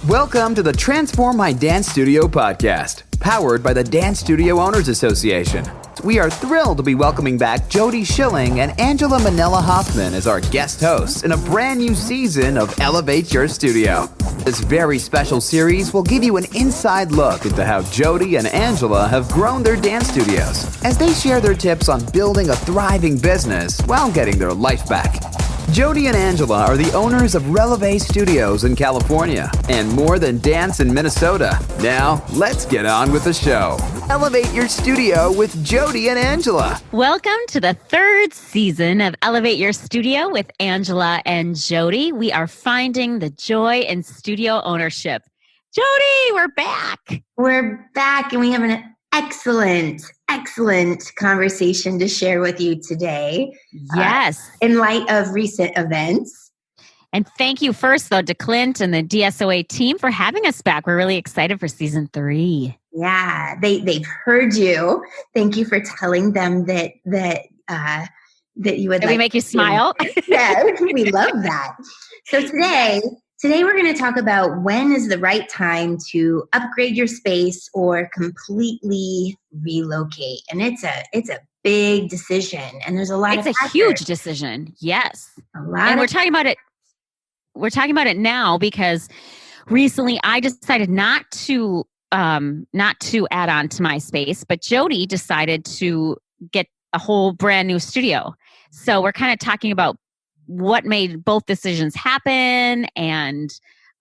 Welcome to the Transform My Dance Studio podcast, powered by the Dance Studio Owners Association. We are thrilled to be welcoming back Jody Schilling and Angela Manella Hoffman as our guest hosts in a brand new season of Elevate Your Studio. This very special series will give you an inside look into how Jody and Angela have grown their dance studios as they share their tips on building a thriving business while getting their life back. Jody and Angela are the owners of Releve Studios in California and More Than Dance in Minnesota. Now, let's get on with the show. Elevate Your Studio with Jody and Angela. Welcome to the third season of Elevate Your Studio with Angela and Jody. We are finding the joy in studio ownership. Jody, we're back. We're back and we have an excellent conversation to share with you today. Yes. In light of recent events. And thank you first, though, to Clint and the DSOA team for having us back. We're really excited for season 3. Yeah, they've heard you. Thank you for telling them that you would. Did we make you smile? Yeah, we love that. So today we're going to talk about when is the right time to upgrade your space or completely relocate. And it's a big decision, and there's a lot. It's a huge decision. Yes, and we're talking about it. We're talking about it now because recently I decided not to add on to my space, but Jody decided to get a whole brand new studio. So we're kind of talking about what made both decisions happen. And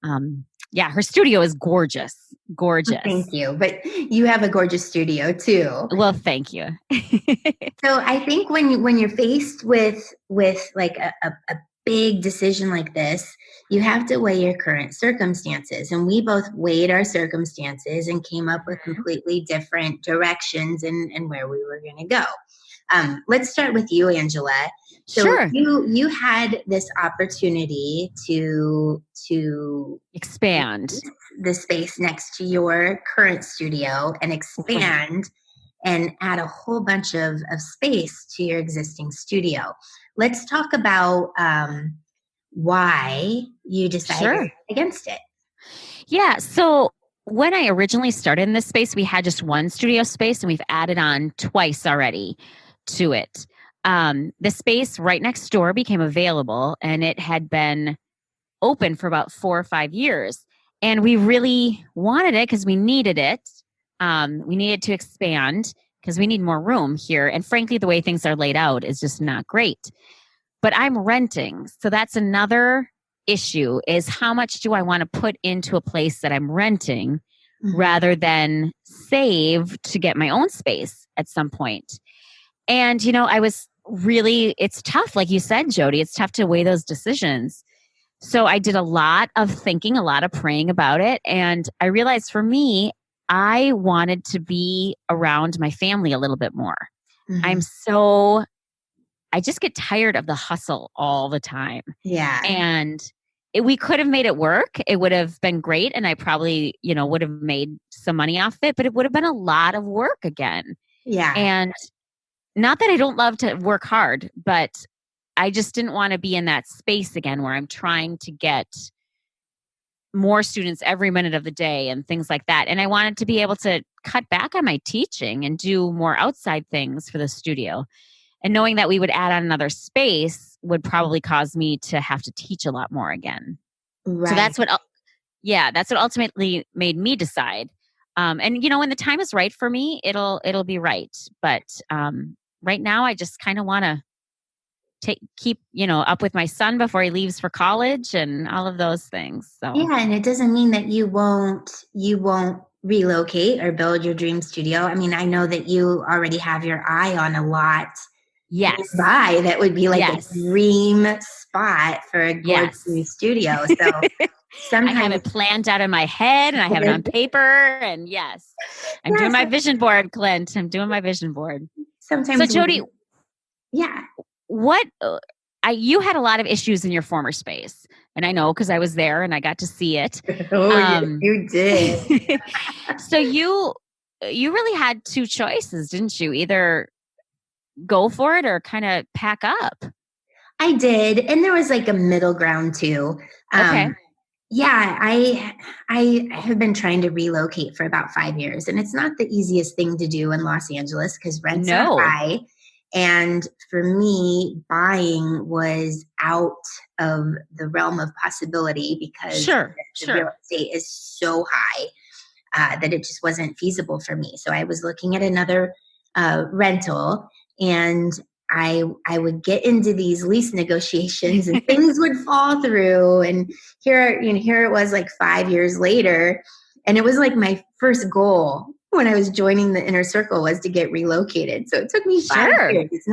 her studio is gorgeous. Gorgeous. Thank you. But you have a gorgeous studio too. Well, thank you. So I think when you're faced with like a big decision like this, you have to weigh your current circumstances. And we both weighed our circumstances and came up with completely different directions and where we were going to go. Let's start with you, Angela. So sure. You had this opportunity to expand the space next to your current studio and expand and add a whole bunch of space to your existing studio. Let's talk about why you decided against it. Yeah. So when I originally started in this space, we had just one studio space and we've added on twice already to it. The space right next door became available and it had been open for about 4 or 5 years. And we really wanted it because we needed it. We needed to expand because we need more room here. And frankly, the way things are laid out is just not great. But I'm renting. So that's another issue is how much do I want to put into a place that I'm renting rather than save to get my own space at some point. And, it's tough. Like you said, Jody, it's tough to weigh those decisions. So I did a lot of thinking, a lot of praying about it. And I realized for me, I wanted to be around my family a little bit more. I just get tired of the hustle all the time. Yeah. And we could have made it work. It would have been great. And I probably, would have made some money off it, but it would have been a lot of work again. Yeah. And not that I don't love to work hard, but I just didn't want to be in that space again where I'm trying to get more students every minute of the day and things like that. And I wanted to be able to cut back on my teaching and do more outside things for the studio. And knowing that we would add on another space would probably cause me to have to teach a lot more again. Right. So that's what ultimately made me decide. And when the time is right for me, it'll be right. But right now, I just kind of want to keep up with my son before he leaves for college and all of those things. So yeah, and it doesn't mean that you won't relocate or build your dream studio. I mean, I know that you already have your eye on a lot. Yes. Nearby that would be like a dream spot for a gorgeous new studio. So sometimes I have it planned out in my head and I have it on paper. And I'm doing my vision board, Clint. I'm doing my vision board. Sometimes. So Jody, what you had a lot of issues in your former space, and I know because I was there and I got to see it. You did. So you really had 2 choices, didn't you? Either go for it or kind of pack up. I did. And there was like a middle ground too. Okay. Yeah, I have been trying to relocate for about 5 years, and it's not the easiest thing to do in Los Angeles because rents are No. high. And for me, buying was out of the realm of possibility because Sure, the real sure. estate is so high that it just wasn't feasible for me. So I was looking at another rental, and I would get into these lease negotiations, and things would fall through. And here it was like 5 years later, and it was like my first goal when I was joining the inner circle was to get relocated. So it took me 5 Sure. years. It's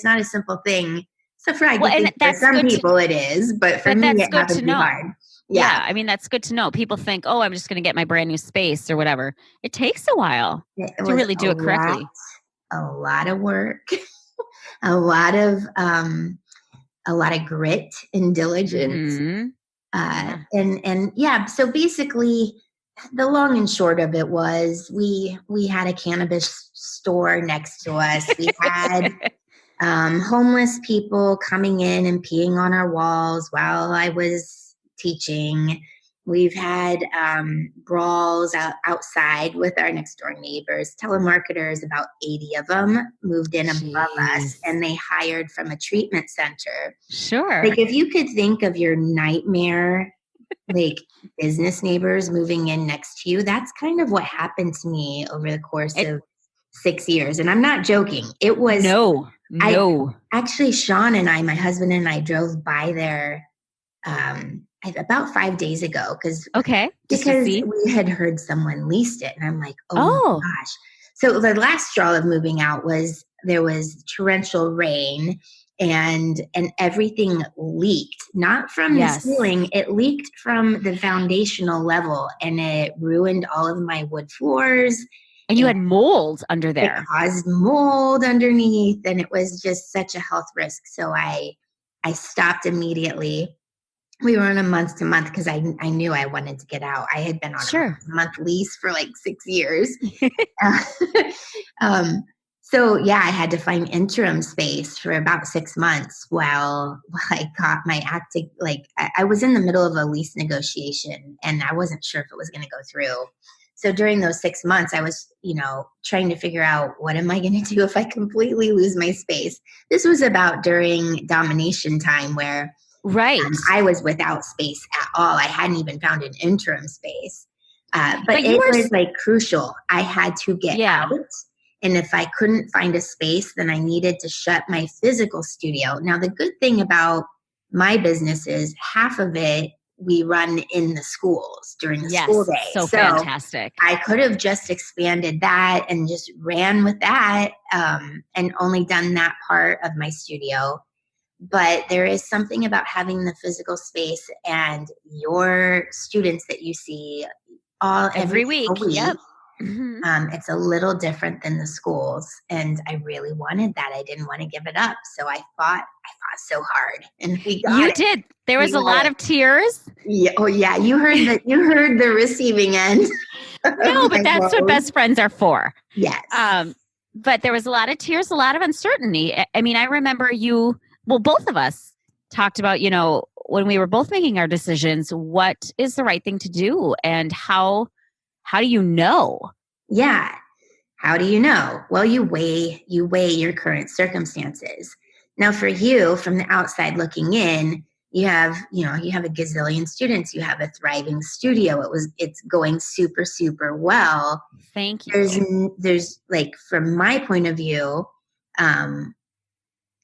not a simple thing. So I Well, can and think for that's some good people it is, but for but me that's it good happened to to be know. hard. Yeah. Yeah, I mean, that's good to know. People think, "Oh, I'm just gonna get my brand new space or whatever." It takes a while It to was really do it correctly. a lot of work, a lot of grit and diligence. Mhm. Yeah. And yeah, so basically the long and short of it was we had a cannabis store next to us. We had homeless people coming in and peeing on our walls while I was teaching. We've had brawls outside with our next door neighbors. Telemarketers, about 80 of them, moved in above us, Jeez. and they hired from a treatment center. Sure. Like, if you could think of your nightmare, like, business neighbors moving in next to you, that's kind of what happened to me over the course It of 6 years. And I'm not joking. It was No. I No. actually, Sean and I, my husband and I, drove by there about 5 days ago Okay. Just to because see. we had heard someone leased it, and I'm like, oh my Oh. gosh. So the last straw of moving out was there was torrential rain, and everything leaked, not from the Yes. ceiling, it leaked from the foundational level, and it ruined all of my wood floors. And you had mold under It there. caused mold underneath, and it was just such a health risk. So I stopped immediately. We were on a month to month because I knew I wanted to get out. I had been on a Sure. month lease for like 6 years. Uh, so yeah, I had to find interim space for about 6 months while I got my acting. Like, I was in the middle of a lease negotiation, and I wasn't sure if it was going to go through. So during those 6 months, I was, trying to figure out, what am I going to do if I completely lose my space? This was about during domination time, where Right. I was without space at all. I hadn't even found an interim space. But But you it were was like crucial. I had to get Yeah. out. And if I couldn't find a space, then I needed to shut my physical studio. Now, the good thing about my business is half of it we run in the schools during the school Yes. day. So fantastic. I could have just expanded that and just ran with that, and only done that part of my studio. But there is something about having the physical space and your students that you see every Every single week. Yep. week. Mhm. It's a little different than the schools, and I really wanted that. I didn't want to give it up, so I fought so hard, and we got You it. did. There was We a got lot it. of tears. Yeah. Oh, yeah. You heard the receiving end. No, of but my that's what woes. best friends are for. Yes. But there was a lot of tears, a lot of uncertainty. I mean, I remember both of us talked about, when we were both making our decisions, what is the right thing to do and how do you know? Yeah. How do you know? Well, you weigh your current circumstances. Now, for you, from the outside looking in, you have a gazillion students. You have a thriving studio. It's going super, super well. Thank you. There's like, from my point of view,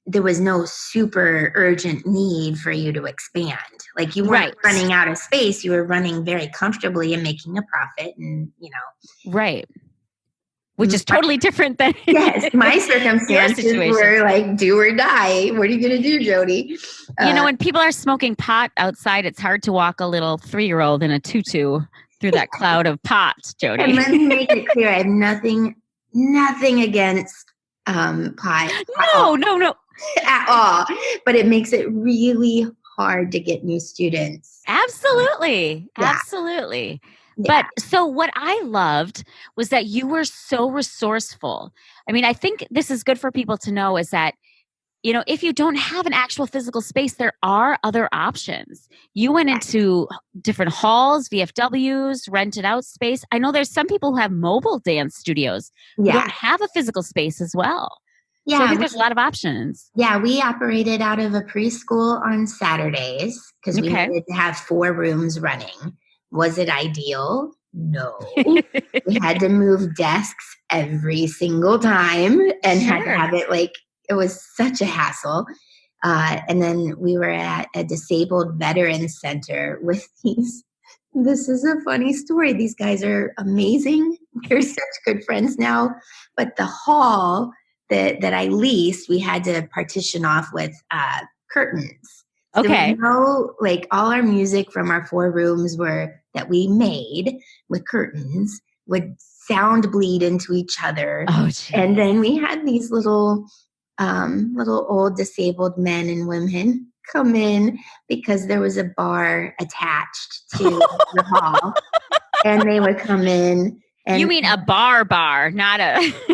there was no super urgent need for you to expand. Like, you weren't Right. running out of space. You were running very comfortably and making a profit, and Right. Which is totally different than yes, my circumstances situation. were like do or die. What are you going to do, Jody? When people are smoking pot outside, it's hard to walk a little 3-year-old in a tutu through that cloud of pot, Jody. And let me make it clear, I have nothing against pot. No. At all. But it makes it really hard to get new students. Absolutely. Yeah. Absolutely. Yeah. But so what I loved was that you were so resourceful. I mean, I think this is good for people to know, is that if you don't have an actual physical space, there are other options. You went into different halls, VFWs, rented out space. I know there's some people who have mobile dance studios who don't have a physical space as well. Yeah, so I think there's a lot of options. Yeah, we operated out of a preschool on Saturdays because we needed to have 4 rooms running. Was it ideal? No. We had to move desks every single time and had to have it it was such a hassle. And then we were at a disabled veterans center with this is a funny story. These guys are amazing. They're such good friends now. But the hall that I leased, we had to partition off with curtains. So okay. All our music from our 4 rooms that we made with curtains would sound bleed into each other. Oh, and then we had these little old disabled men and women come in because there was a bar attached to the hall, and they would come in. And you mean a bar, not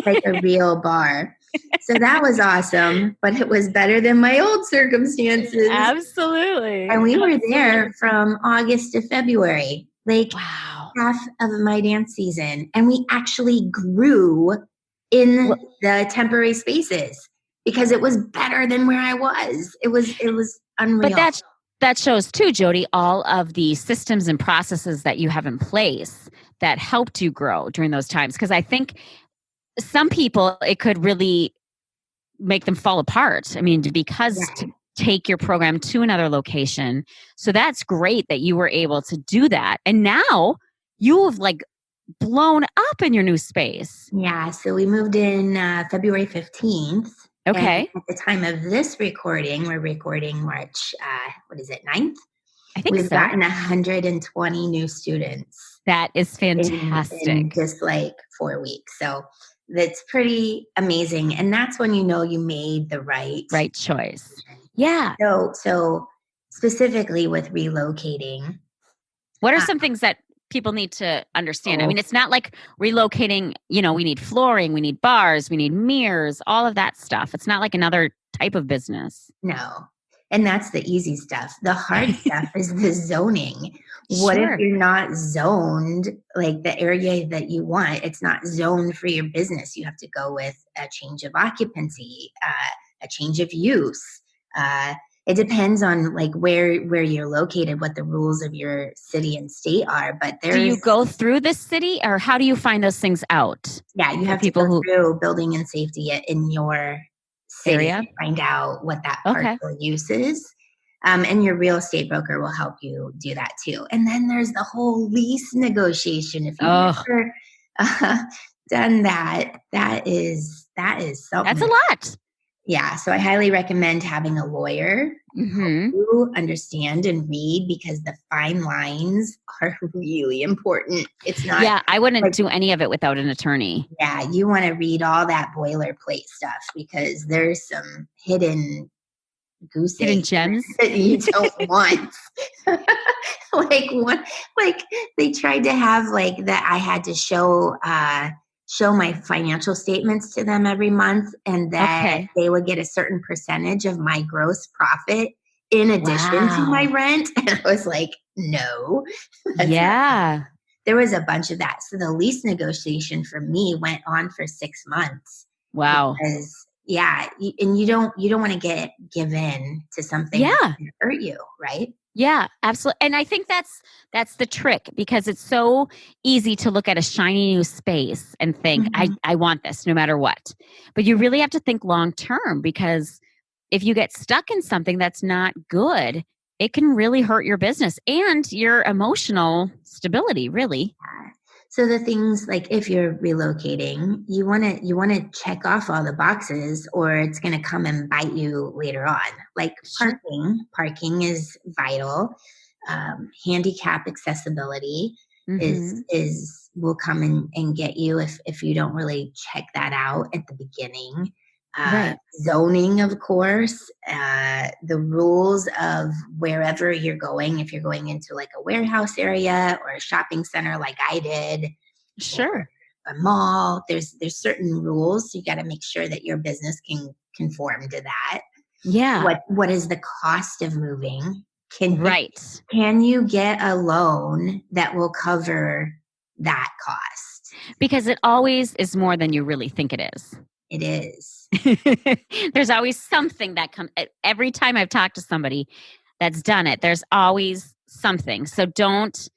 like a real bar. So that was awesome, but it was better than my old circumstances. Absolutely. And we were there from August to February, wow, half of my dance season. And we actually grew in the temporary spaces because it was better than where I was. It was unreal. But that shows too, Jody, all of the systems and processes that you have in place that helped you grow during those times. Because I think some people, it could really make them fall apart. I mean, to take your program to another location. So that's great that you were able to do that. And now you have blown up in your new space. Yeah. So we moved in February 15th. Okay. And at the time of this recording, we're recording March, 9th? I think we've gotten 120 new students. That is fantastic. In just 4 weeks. So that's pretty amazing. And that's when you know you made the right choice. Yeah. So specifically with relocating. What are some things that people need to understand? I mean, it's not like relocating, we need flooring, we need bars, we need mirrors, all of that stuff. It's not like another type of business. No. And that's the easy stuff. The hard stuff is the zoning. What if you're not zoned, the area that you want, it's not zoned for your business? You have to go with a change of occupancy, a change of use. It depends on where you're located, what the rules of your city and state are. But do you go through the city, or how do you find those things out? Yeah, you have to go through building and safety in your city to find out what that parcel use is. And your real estate broker will help you do that too. And then there's the whole lease negotiation. If you've never done that, that is something. That's a lot. Yeah. So I highly recommend having a lawyer who understand and read, because the fine lines are really important. It's not. Yeah. I wouldn't do any of it without an attorney. Yeah. You want to read all that boilerplate stuff, because there's some hidden gems that you don't want. They tried to have that I had to show my financial statements to them every month, and that they would get a certain percentage of my gross profit in addition to my rent. And I was like, no. Yeah. There was a bunch of that. So the lease negotiation for me went on for 6 months. Wow. Because and you don't want to give in to something that can hurt you, right? Yeah, absolutely. And I think that's the trick, because it's so easy to look at a shiny new space and think, I want this no matter what. But you really have to think long term, because if you get stuck in something that's not good, it can really hurt your business and your emotional stability, really. So the things, if you're relocating, you want to check off all the boxes, or it's going to come and bite you later on. Parking is vital. Handicap accessibility will come and get you if you don't really check that out at the beginning. Zoning, of course, the rules of wherever you're going. If you're going into a warehouse area or a shopping center like I did, sure, a mall, there's certain rules. So you got to make sure that your business can conform to that. Yeah. What is the cost of moving? Right. Can you get a loan that will cover that cost? Because it always is more than you really think it is. It is. There's always something that comes. Every time I've talked to somebody that's done it, there's always something. So don't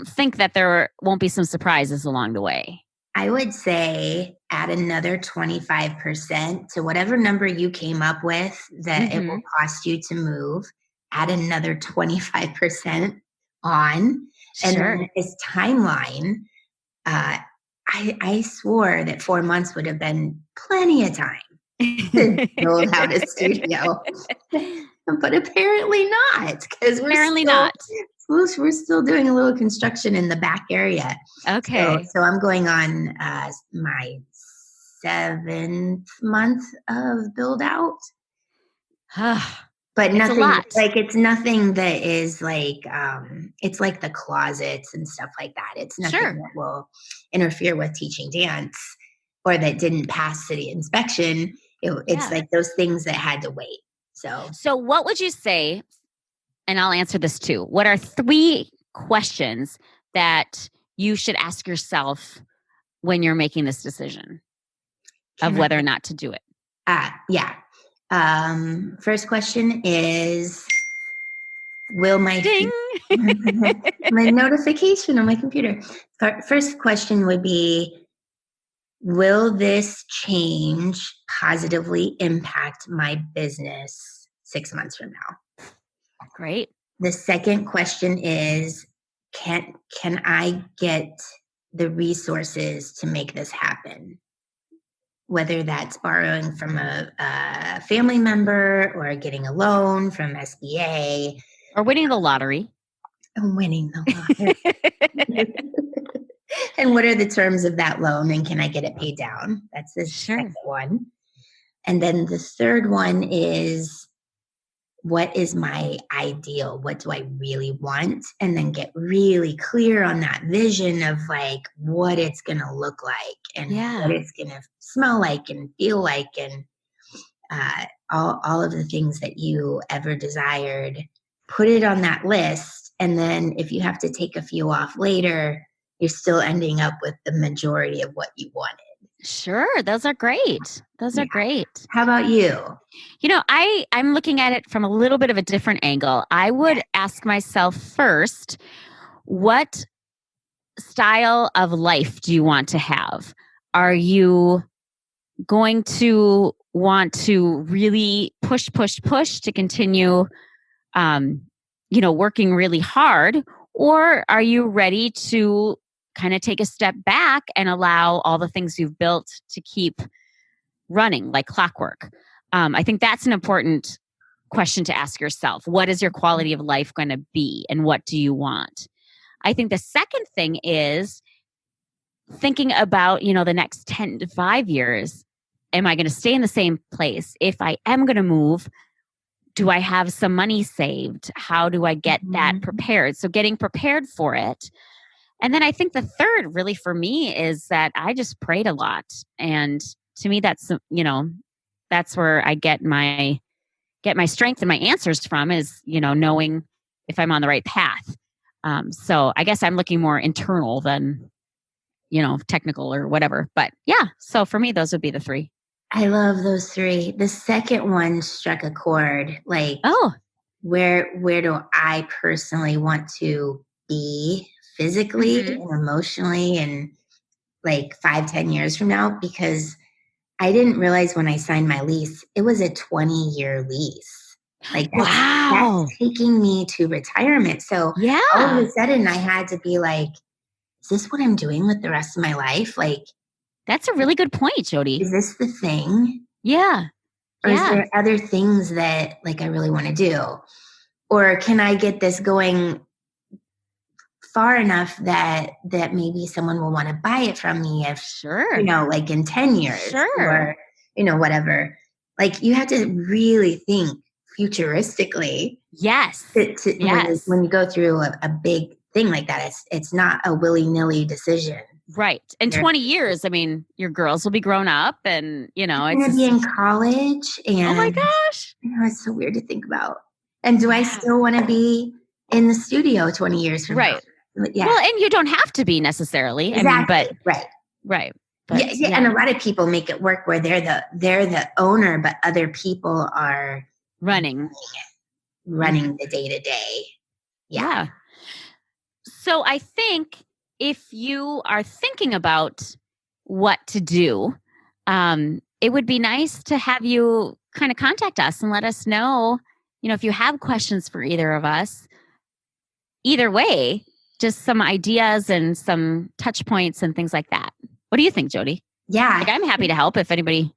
think that there won't be some surprises along the way. I would say add another 25% to whatever number you came up with that it will cost you to move. Add another 25% on. And then this timeline, I swore that 4 months would have been plenty of time to build out a studio. But apparently not, because we're still doing a little construction in the back area. Okay. So I'm going on my 7th month of build out. But nothing it's nothing that is like it's like the closets and stuff like that. It's nothing that will interfere with teaching dance or that didn't pass city inspection. It's like those things that had to wait. So what would you say, and I'll answer this too, what are 3 questions that you should ask yourself when you're making this decision of whether or not to do it? First question is, will my ding my notification on my computer? First question would be, will this change positively impact my business 6 months from now? Great. The second question is, can I get the resources to make this happen? Whether that's borrowing from a family member or getting a loan from SBA. Or winning the lottery. Winning the lottery. And what are the terms of that loan, and can I get it paid down? That's the second one. And then the third one is, what is my ideal? What do I really want? And then get really clear on that vision of like what it's going to look like and what it's going to smell like and feel like, and all of the things that you ever desired. Put it on that list. And then if you have to take a few off later, you're still ending up with the majority of what you wanted. Sure. Those are great. Those are great. How about you? You know, I'm looking at it from a little bit of a different angle. I would ask myself first, what style of life do you want to have? Are you going to want to really push to continue, working really hard? Or are you ready to kind of take a step back and allow all the things you've built to keep running like clockwork? I think that's an important question to ask yourself. What is your quality of life going to be, and what do you want? I think the second thing is thinking about, the next 10 to 5 years. Am I going to stay in the same place? If I am going to move, do I have some money saved? How do I get that prepared? So getting prepared for it. And then I think the third really for me is that I just prayed a lot. And to me, that's, that's where I get my strength and my answers from, is, knowing if I'm on the right path. So I guess I'm looking more internal than, technical or whatever. But yeah, so for me, those would be the 3. I love those 3. The second one struck a chord. Like, where do I personally want to be physically and emotionally, and like 5-10 years from now? Because I didn't realize when I signed my lease, it was a 20-year lease. Like, that's taking me to retirement. So all of a sudden I had to be like, is this what I'm doing with the rest of my life? Like, that's a really good point, Jody. Is this the thing? Yeah. Or is there other things that like I really want to do? Or can I get this going far enough that maybe someone will want to buy it from me if, like in 10 years or, whatever. Like, you have to really think futuristically. Yes. When you go through a big thing like that, it's not a willy-nilly decision. Right. In 20 years, I mean, your girls will be grown up and, I'm going to be in college. And oh my gosh. It's so weird to think about. And do I still want to be in the studio 20 years from now? Yeah. Well, and you don't have to be necessarily. Exactly. I mean, right. But, yeah. And a lot of people make it work where they're the owner, but other people are running the day to day. Yeah. So I think if you are thinking about what to do, it would be nice to have you kind of contact us and let us know, if you have questions for either of us. Either way, just some ideas and some touch points and things like that. What do you think, Jody? Yeah. I'm happy to help if anybody.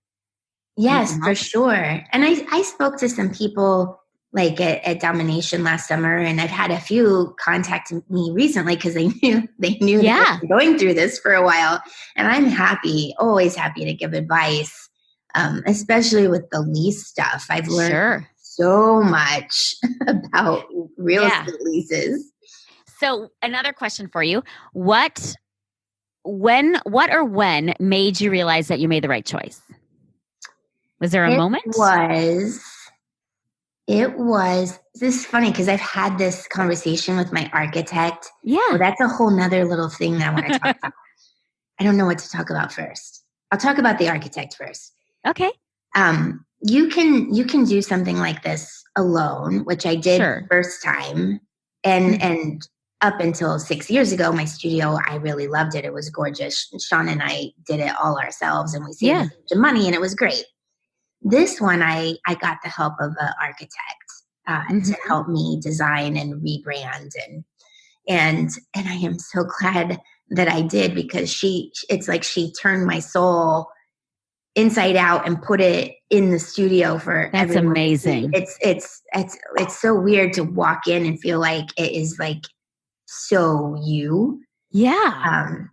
Yes, for sure. And I spoke to some people like at Domination last summer, and I've had a few contact me recently because they knew that I was going through this for a while. And I'm always happy to give advice, especially with the lease stuff. I've learned so much about real estate leases. So another question for you. What when made you realize that you made the right choice? Was there a moment? It was, this is funny because I've had this conversation with my architect. Yeah. Well, that's a whole nother little thing that I want to talk about. I don't know what to talk about first. I'll talk about the architect first. Okay. You can do something like this alone, which I did the first time. And up until 6 years ago, my studio, I really loved it. It was gorgeous. Sean and I did it all ourselves, and we saved a bunch of money, and it was great. This one, I got the help of an architect to help me design and rebrand, and I am so glad that I did, because it's like she turned my soul inside out and put it in the studio for That's everyone. Amazing. It's so weird to walk in and feel like it is like so you. Yeah.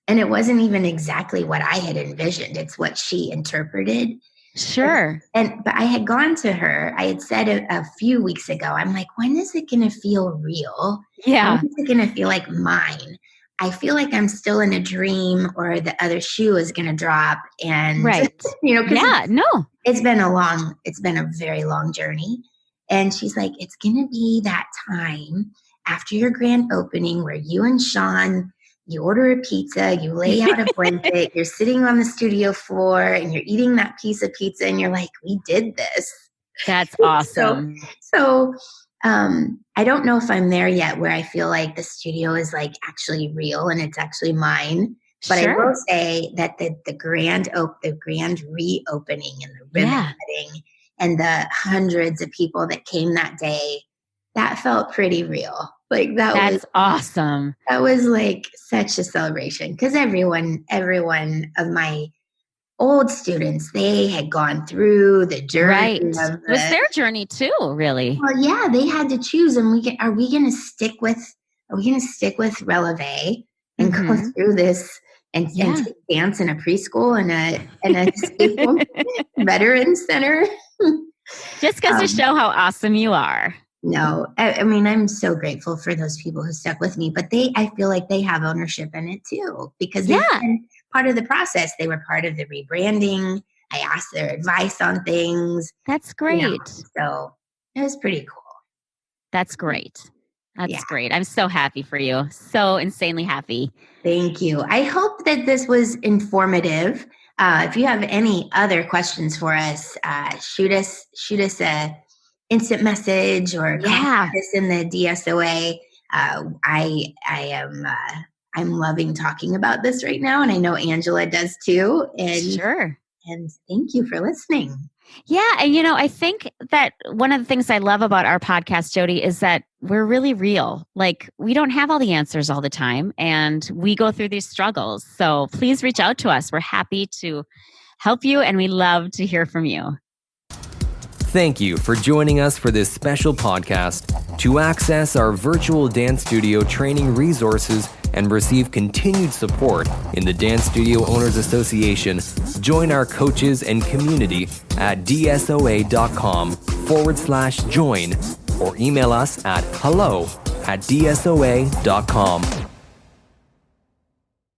And it wasn't even exactly what I had envisioned. It's what she interpreted. Sure. But I had gone to her. I had said a few weeks ago, I'm like, when is it going to feel real? Yeah. When is it going to feel like mine? I feel like I'm still in a dream, or the other shoe is going to drop. And, it's been a very long journey. And she's like, it's going to be that time after your grand opening where you and Sean, you order a pizza, you lay out a blanket, you're sitting on the studio floor and you're eating that piece of pizza and you're like, we did this. That's awesome. So I don't know if I'm there yet where I feel like the studio is like actually real and it's actually mine. But I will say that the grand reopening and the ribbon cutting and the hundreds of people that came that day, that felt pretty real. Like that's awesome. That was like such a celebration, because everyone of my old students, they had gone through the journey. Right. It was their journey too, really. Well, yeah, they had to choose. And are we going to stick with Releve and go through this and dance in a preschool and a escape room veteran center? Just goes to show how awesome you are. No, I mean, I'm so grateful for those people who stuck with me, but I feel like they have ownership in it too, because they've been part of the process. They were part of the rebranding. I asked their advice on things. That's great. So it was pretty cool. That's great. That's great. I'm so happy for you. So insanely happy. Thank you. I hope that this was informative. If you have any other questions for us, shoot us a instant message or contact us in the DSOA. I'm loving talking about this right now, and I know Angela does too. And and thank you for listening. Yeah, and I think that one of the things I love about our podcast, Jody, is that we're really real. Like, we don't have all the answers all the time, and we go through these struggles. So please reach out to us. We're happy to help you, and we love to hear from you. Thank you for joining us for this special podcast. To access our virtual dance studio training resources and receive continued support in the Dance Studio Owners Association, join our coaches and community at dsoa.com/join or email us at hello@dsoa.com.